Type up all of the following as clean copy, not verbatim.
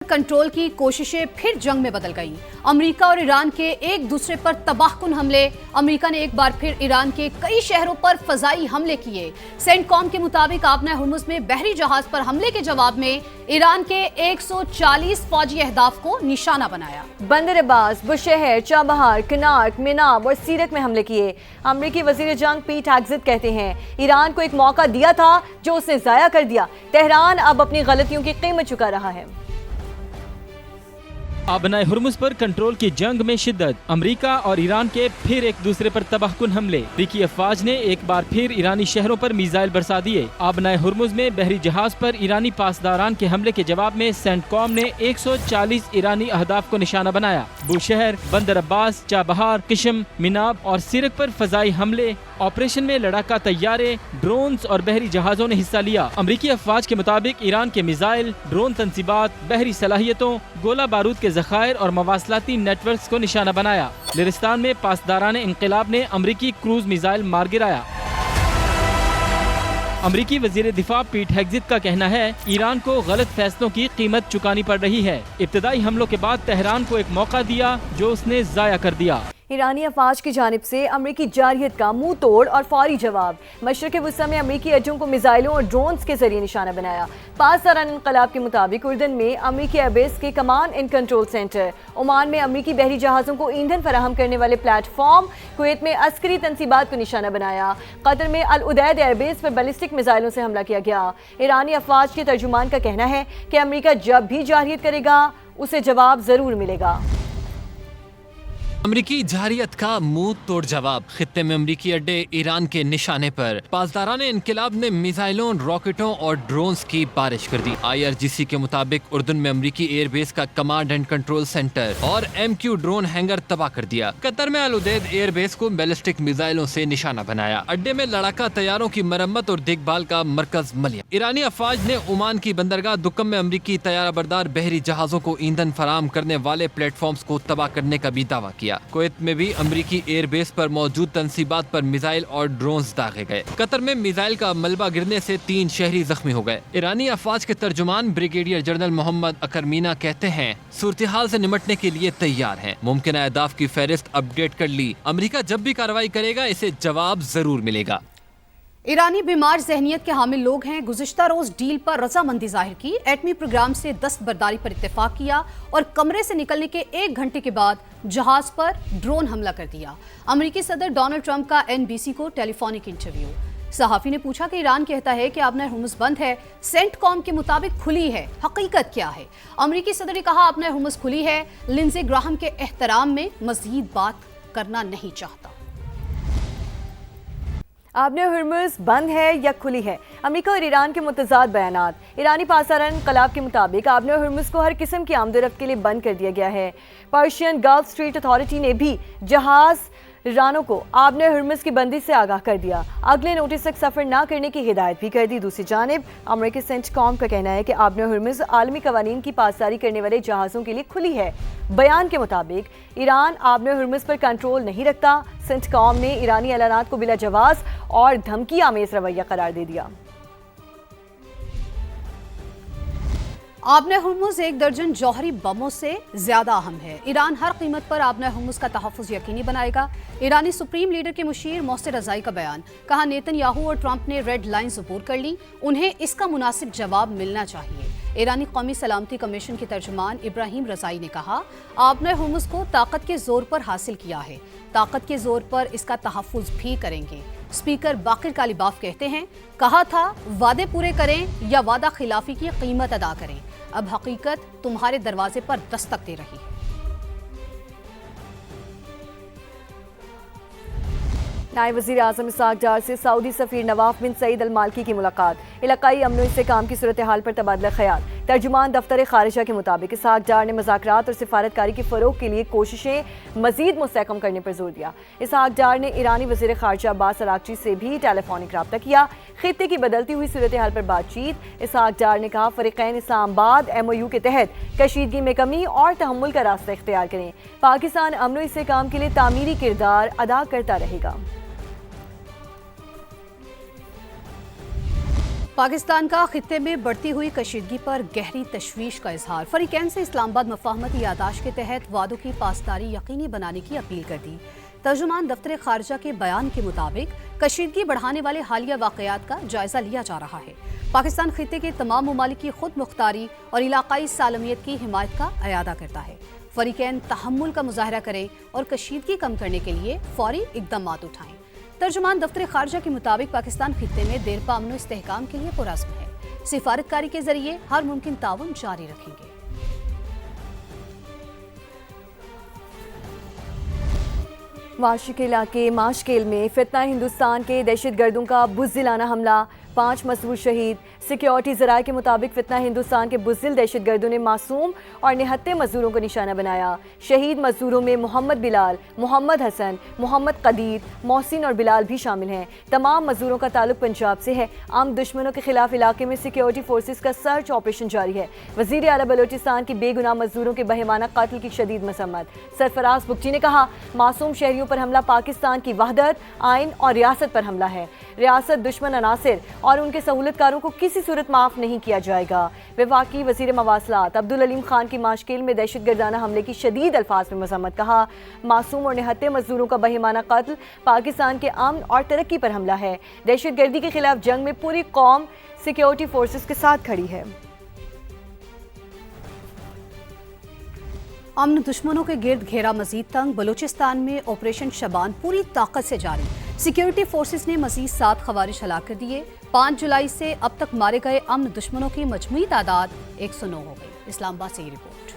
Control की कोशिशें फिर जंग में बदल गईं। अमेरिका और ईरान के एक दूसरे पर तबाहकुन हमले। अमेरिका ने एक बार फिर ईरान के कई शहरों पर फजाई हमले किए। सेंटकॉम के मुताबिक आबना हुर्मुज में बहरी जहाज पर हमले के जवाब में ईरान के 140 फौजी अहदाफ को निशाना बनाया। बंदर अब्बास, बुशहर, चाबहार, कनार्क, मिनाब और सीरत में हमले किए। अमेरिकी वजीर जंग पीट हेग्सेथ कहते हैं ईरान को एक मौका दिया था जो उसने जाया कर दिया। तेहरान अब अपनी गलतियों की कीमत चुका रहा है। आबनाए हुर्मुज पर कंट्रोल की जंग में शिद्दत। अमेरिका और ईरान के फिर एक दूसरे पर तबाहकुन हमले। अमरीकी अफवाज ने एक बार फिर ईरानी शहरों पर मिसाइल बरसा दिए। आबनाए हुर्मुज में बहरी जहाज पर ईरानी पासदारान के हमले के जवाब में सेंटकॉम ने 140 ईरानी अहदाफ को निशाना बनाया। बुशहर, बंदर अब्बास, चाबहार, किशम, मिनाब और सिरक पर फजाई हमले। ऑपरेशन में लड़ाका तैयारे, ड्रोन्स और बहरी जहाजों ने हिस्सा लिया। अमरीकी अफवाज के मुताबिक ईरान के मिसाइल, ड्रोन तंसीबात, बहरी सलाहियतों, गोला बारूद के ज़खायर और मवासलाती नेटवर्क्स को निशाना बनाया। लिरिस्तान में पासदारान इंक़िलाब ने अमरीकी क्रूज मिसाइल मार गिराया। अमरीकी वजीर दिफा पीट हेग्सेथ का कहना है ईरान को गलत फैसलों की कीमत चुकानी पड़ रही है। इब्तदाई हमलों के बाद तेहरान को एक मौका दिया जो उसने जाया कर दिया। ईरानी अफवाज की जानिब से अमरीकी जारहियत का मुंह तोड़ और फौरी जवाब। मशरक़ वस्ता में अमरीकी अड्डों को मिसाइलों और ड्रोन्स के जरिए निशाना बनाया। पासदारान इंक़िलाब के मुताबिक उर्दन में अमरीकी एयरबेस के command and control centre, Oman में अमरीकी बहरी जहाज़ों को ईंधन फराहम करने वाले प्लेटफॉर्म, कुवैत में अस्करी तंसीबात को निशाना बनाया। कतर में अल उदैद एयरबेस पर बैलिस्टिक मिसाइलों से हमला किया गया। ईरानी अफवाज के तर्जुमान का कहना है कि अमरीका जब भी जारहियत करेगा उसे जवाब जरूर मिलेगा। अमरीकी जारहियत का मुंह तोड़ जवाब। खित्ते में अमरीकी अड्डे ईरान के निशाने पर। पासदारान इंक़िलाब ने मिसाइलों, रॉकेटों और ड्रोन्स की बारिश कर दी। IRGC के मुताबिक उर्दन में अमरीकी एयरबेस का कमांड एंड कंट्रोल सेंटर और MQ ड्रोन हैंगर तबाह कर दिया। कतर में अल उदैद एयरबेस को बैलिस्टिक मिसाइलों से निशाना बनाया। अड्डे में लड़ाका तैयारों की मरम्मत और देखभाल का मरकज मलिया। ईरानी अफवाज ने ओमान की बंदरगाह दुक्कम में अमरीकी तैयारा बरदार बहरी जहाजों को ईंधन फराहम करने वाले प्लेटफॉर्म्स को तबाह करने का भी दावा किया। कुवैत में भी अमरीकी एयरबेस पर मौजूद तंसीबात पर मिसाइल और ड्रोन्स दागे गए। कतर में मिसाइल का मलबा गिरने से 3 शहरी जख्मी हो गए। ईरानी अफवाज के तर्जुमान ब्रिगेडियर जनरल मोहम्मद अकर मीना कहते हैं सूरत हाल से निमटने के लिए तैयार हैं। मुमकिन अहदाफ की फहरिस्त अपडेट कर ली। अमरीका जब भी कार्रवाई करेगा इसे जवाब जरूर मिलेगा। ईरानी बीमार ज़हनियत के हामिल लोग हैं। गुज़िश्ता रोज़ डील पर रजामंदी जाहिर की, एटमी प्रोग्राम से दस्तबरदारी पर इत्तेफाक किया और कमरे से निकलने के 1 घंटे के बाद जहाज पर ड्रोन हमला कर दिया। अमेरिकी सदर डोनाल्ड ट्रंप का NBC को टेलीफोनिक इंटरव्यू। सहाफ़ी ने पूछा कि ईरान कहता है कि आबना हुर्मुज बंद है, सेंटकॉम के मुताबिक खुली है, हकीकत क्या है? अमेरिकी सदर ने कहा आबना हुर्मुज खुली है, लिंडसे ग्राहम के एहतराम में मज़ीद बात करना नहीं चाहता। आबना हुर्मुज बंद है या खुली है? अमेरिका और ईरान के मुतज़ाद बयानात। ईरानी पासदारान इंक़िलाब के मुताबिक आबना हुर्मुज को हर किस्म की आमदोरफ्त के लिए बंद कर दिया गया है। पर्शियन गल्फ स्ट्रीट अथॉरिटी ने भी जहाज रानों को आबना हुर्मुज की बंदी से आगाह कर दिया। अगले नोटिस तक सफ़र न करने की हिदायत भी कर दी। दूसरी जानिब अमेरिकी सेंटकॉम का कहना है कि आबना हुर्मुज आलमी कवानीन की पासदारी करने वाले जहाज़ों के लिए खुली है। बयान के मुताबिक ईरान आबना हुर्मुज पर कंट्रोल नहीं रखता। सेंटकॉम ने ईरानी ऐलानात को बिला जवाज़ और धमकी आमेज रवैया करार दे दिया। आबना हुर्मुज 1 दर्जन जौहरी बमों से ज्यादा अहम है। ईरान हर कीमत पर आबना हुर्मुज का तहफ़्फ़ुज़ यकीनी बनाएगा। ईरानी सुप्रीम लीडर के मुशीर मोहसिन रज़ाई का बयान। कहा नेतन्याहू और ट्रंप ने रेड लाइन्स अबूर कर ली, उन्हें इसका मुनासिब जवाब मिलना चाहिए। ईरानी कौमी सलामती कमीशन के तर्जुमान इब्राहिम रज़ाई ने कहा आबना हुर्मुज को ताकत के जोर पर हासिल किया है, ताकत के जोर पर इसका तहफ़्फ़ुज़ भी करेंगे। स्पीकर बाकिर कालिबाफ कहते हैं कहा था वादे पूरे करें या वादा खिलाफी की कीमत अदा करें, अब हकीकत तुम्हारे दरवाजे पर दस्तक दे रही है। नायब वज़ीर आज़म इसहाक़ डार से सऊदी सफ़ीर नवाफ बिन सईद अल मालकी की मुलाकात। इलाकाई अमन इस्तेहकाम की सूरत हाल पर तबादला ख्याल। तर्जुमान दफ्तर ख़ारिजा के मुताबिक इसहाक़ डार ने मुज़ाकरात और सिफारतकारी की फ़रोग़ के लिए कोशिशें मज़ीद मुस्तहकम करने पर जोर दिया। इसहाक़ डार ने ईरानी वज़ीर ख़ारिजा अब्बास अराग़ची से भी टेलीफोनिक रब्ता किया। खित्ते की बदलती हुई सूरत हाल पर बातचीत। इसहाक़ डार ने कहा फ़रीक़ैन इस्लामाबाद MOU के तहत कशीदगी में कमी और तहम्मुल का रास्ता इख्तियार करें। पाकिस्तान अमन इस्तेहकाम के लिए तामीरी किरदार अदा करता रहेगा। पाकिस्तान का खित्ते में बढ़ती हुई कशीदगी पर गहरी तशवीश का इजहार। फरीकैन से इस्लामाबाद मफाहमती यादाश्त के तहत वादों की पासदारी यकीनी बनाने की अपील कर दी। तर्जुमान दफ्तर खारजा के बयान के मुताबिक कशीदगी बढ़ाने वाले हालिया वाक़यात का जायजा लिया जा रहा है। पाकिस्तान खित्ते के तमाम ममालिक की खुद मुख्तारी और इलाकाई सालमियत की हिमायत का अयादा करता है। फरीकैन तहम्मुल का मुजाहरा करें और कशीदगी कम करने के लिए फौरी इक़दाम उठाएं। तर्जुमान दफ्तर खारजा के मुताबिक पाकिस्तान खित्ते में देरपा अमन इस्तेहकाम के लिए पुरज़्म है। सिफारतकारी के जरिए हर मुमकिन ताउन जारी रखेंगे। वाशी के इलाके माशकेल में फितना हिंदुस्तान के दहशतगर्दों का बुज़दिलाना हमला, 5 मजदूर शहीद। सिक्योरिटी ज़राए के मुताबिक फितना हिंदुस्तान के बुज़दिल दहशतगर्दों ने मासूम और निहत्ते मजदूरों को निशाना बनाया। शहीद मजदूरों में मोहम्मद बिलाल, मोहम्मद हसन, मोहम्मद कदीर, मोहसिन और बिलाल भी शामिल हैं। तमाम मजदूरों का ताल्लुक पंजाब से है। आम दुश्मनों के खिलाफ इलाके में सिक्योरिटी फोर्सेस का सर्च ऑपरेशन जारी है। वज़ीर आला बलोचिस्तान की बेगुनाह मजदूरों के बहिमाना कत्ल की शदीद मसम्मत। सरफराज बुगची ने कहा, मासूम शहरियों पर हमला पाकिस्तान की वहदत, आइन और रियासत पर हमला है। रियासत दुश्मन अनासिर और उनके सहूलतकारों को किसी सूरत माफ नहीं किया जाएगा। वफाकी वज़ीर मवासलात अब्दुल अलीम खान की माशकेल में दहशतगर्दाना हमले की शदीद अल्फाज में मजम्मत। कहा, मासूम और निहत्ते मजदूरों का बहिमाना कत्ल पाकिस्तान के अमन और तरक्की पर हमला है। दहशतगर्दी के खिलाफ जंग में पूरी कौम सिक्योरिटी फोर्सेस के साथ खड़ी है। अमन दुश्मनों के गिर्द घेरा मजीद तंग। बलूचिस्तान में ऑपरेशन शबान पूरी ताकत से जारी। सिक्योरिटी फोर्सेस ने मजीद 7 खवारिज हलाक कर दिए। 5 जुलाई से अब तक मारे गए अमन दुश्मनों की मजमूई तादाद 109 हो गई। इस्लामाबाद से ये रिपोर्ट।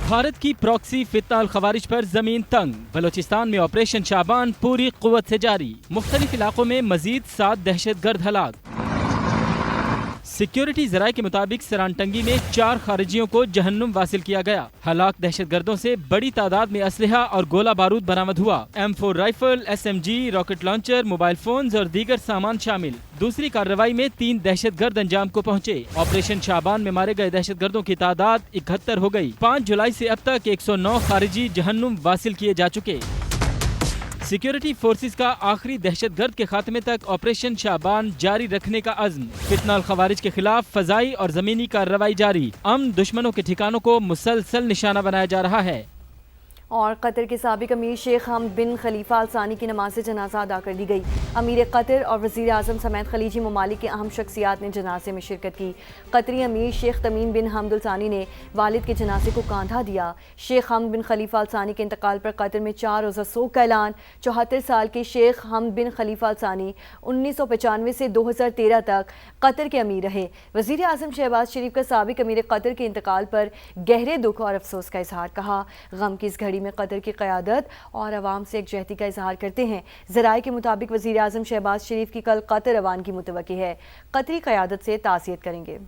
भारत की प्रॉक्सी फितना अल खवारिज पर जमीन तंग। बलूचिस्तान में ऑपरेशन शाबान पूरी कुव्वत से जारी। मुख्तलिफ इलाकों में मजीद 7 दहशतगर्द हलाक। सिक्योरिटी जराये के मुताबिक सरानटंगी में 4 खारिजियों को जहन्नुम वासिल किया गया। हलाक दहशतगर्दों से बड़ी तादाद में असलहा और गोला बारूद बरामद हुआ। M4 rifle, SMG, rocket launcher, mobile phones और दीगर सामान शामिल। दूसरी कार्रवाई में 3 दहशतगर्द अंजाम को पहुंचे। ऑपरेशन शाबान में मारे गए दहशतगर्दों की तादाद 71 हो गई। 5 जुलाई से अब तक 109 खारिजी जहन्नुम वासिल किए जा चुके। सिक्योरिटी फोर्सेस का आखिरी दहशतगर्द के खात्मे तक ऑपरेशन शाबान जारी रखने का अज़्म। फितना अल खवारिज के खिलाफ फजाई और जमीनी कार्रवाई जारी। अमन दुश्मनों के ठिकानों को मुसलसल निशाना बनाया जा रहा है। और कतर के साबिक अमीर शेख हमद बिन खलीफा अल सानी की नमाज जनाजा अदा कर दी गई। अमीर कतर और वज़ीर आज़म समेत खलीजी ममालिक के अहम शख्सियात ने जनाजे में शिरकत की। कतरी अमीर शेख तमीम बिन हमद अल सानी ने वालिद के जनाजे को कांधा दिया। शेख हमद बिन खलीफा अल सानी के इंतकाल पर कतर में 4 रोज़ा सोग का ऐलान। 74 साल के शेख हमद बिन खलीफा अल सानी 1995 से 2013 तक कतर के अमीर रहे। वज़ीर आज़म शहबाज शरीफ का साबिक अमीर कतर के इंतकाल पर गहरे दुख और अफसोस का इजहार। कहा, गम की इस घड़ी में कतर की क़यादत और अवाम से एकजहती का इजहार करते हैं। ज़राए के मुताबिक वज़ीर आज़म शहबाज शरीफ की कल कतर रवानगी मुतवक्की है। कतरी क़यादत से ताज़ियत करेंगे।